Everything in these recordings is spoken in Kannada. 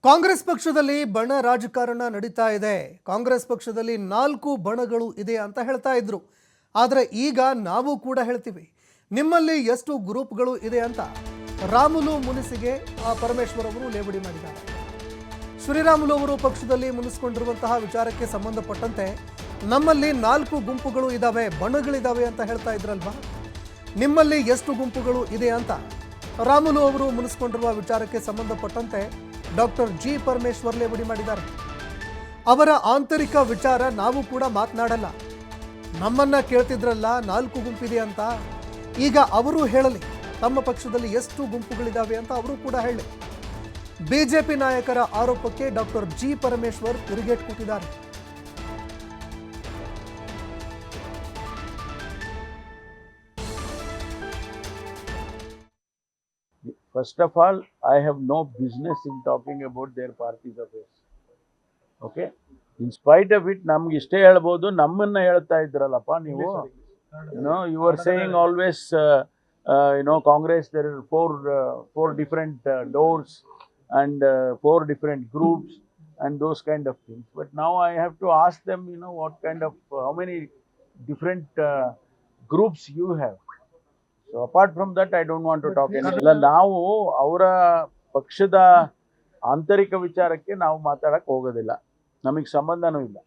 ಕಾಂಗ್ರೆಸ್ ಪಕ್ಷದಲ್ಲಿ ಬಣ ರಾಜಕಾರಣ ನಡೀತಾ ಇದೆ. ಕಾಂಗ್ರೆಸ್ ಪಕ್ಷದಲ್ಲಿ 4 ಬಣಗಳು ಇದೆ ಅಂತ ಹೇಳ್ತಾ ಇದ್ರು. ಆದರೆ ಈಗ ನಾವು ಕೂಡ ಹೇಳ್ತೀವಿ, ನಿಮ್ಮಲ್ಲಿ ಎಷ್ಟು ಗ್ರೂಪ್ಗಳು ಇದೆ ಅಂತ ರಾಮುಲು ಮುನಿಸಿಗೆ ಪರಮೇಶ್ವರ್ ಅವರು ಲೇವಡಿ ಮಾಡಿದ್ದಾರೆ. ಶ್ರೀರಾಮುಲು ಅವರು ಪಕ್ಷದಲ್ಲಿ ಮುನಿಸಿಕೊಂಡಿರುವಂತಹ ವಿಚಾರಕ್ಕೆ ಸಂಬಂಧಪಟ್ಟಂತೆ ನಮ್ಮಲ್ಲಿ 4 ಗುಂಪುಗಳು ಇದಾವೆ, ಬಣಗಳಿದಾವೆ ಅಂತ ಹೇಳ್ತಾ ಇದ್ರಲ್ವಾ, ನಿಮ್ಮಲ್ಲಿ ಎಷ್ಟು ಗುಂಪುಗಳು ಇದೆ ಅಂತ ರಾಮುಲು ಅವರು ಮುನಿಸಿಕೊಂಡಿರುವ ವಿಚಾರಕ್ಕೆ ಸಂಬಂಧಪಟ್ಟಂತೆ ಡಾಕ್ಟರ್ ಜಿ ಪರಮೇಶ್ವರ್ ಲೇವಡಿ ಮಾಡಿದ್ದಾರೆ. ಅವರ ಆಂತರಿಕ ವಿಚಾರ ನಾವು ಕೂಡ ಮಾತನಾಡಲ್ಲ, ನಮ್ಮನ್ನ ಕೇಳ್ತಿದ್ರಲ್ಲ 4 ಗುಂಪಿದೆ ಅಂತ, ಈಗ ಅವರು ಹೇಳಲಿ ತಮ್ಮ ಪಕ್ಷದಲ್ಲಿ ಎಷ್ಟು ಗುಂಪುಗಳಿದಾವೆ ಅಂತ ಅವರು ಕೂಡ ಹೇಳಿ. ಬಿಜೆಪಿ ನಾಯಕರ ಆರೋಪಕ್ಕೆ ಡಾಕ್ಟರ್ ಜಿ ಪರಮೇಶ್ವರ್ ತಿರುಗೇಟು ಕೊಟ್ಟಿದ್ದಾರೆ. First of all, I have no business in talking about their party's affairs. Okay? In spite of it, ನಮ್ಗೆ ಇಷ್ಟೇ ಹೇಳ್ಬೋದು, ನಮ್ಮನ್ನ ಹೇಳ್ತಾ ಇದ್ರಲ್ಲಪ್ಪ ನೀವು. You were saying always, Congress, there are four different doors and 4 different groups and those kind of things. But now I have to ask them, what kind of, how many different groups you have. So apart from that, I don't want to talk anything. ನಾವು ಅವರ ಪಕ್ಷದ ಆಂತರಿಕ ವಿಚಾರಕ್ಕೆ ನಾವು ಮಾತಾಡಕ್ಕೆ ಹೋಗೋದಿಲ್ಲ, ನಮಗೆ ಸಂಬಂಧನೂ ಇಲ್ಲ.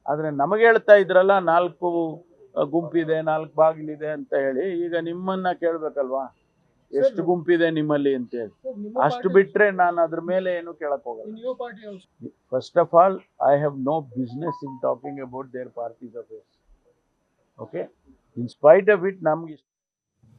ಆದರೆ ನಮಗೆ ಹೇಳ್ತಾ ಇದ್ರಲ್ಲ 4 ಗುಂಪಿದೆ, 4 ಬಾಗಿಲಿದೆ ಅಂತ ಹೇಳಿ, ಈಗ ನಿಮ್ಮನ್ನ ಕೇಳಬೇಕಲ್ವಾ ಎಷ್ಟು ಗುಂಪಿದೆ ನಿಮ್ಮಲ್ಲಿ ಅಂತ ಹೇಳಿ. ಅಷ್ಟು ಬಿಟ್ರೆ ನಾನು ಅದ್ರ ಮೇಲೆ ಏನು ಕೇಳಕ್ ಹೋಗಲ್ಲ. First of all, I have no business in talking about their parties affairs. Okay, in spite of it ನಮ್ಗೆ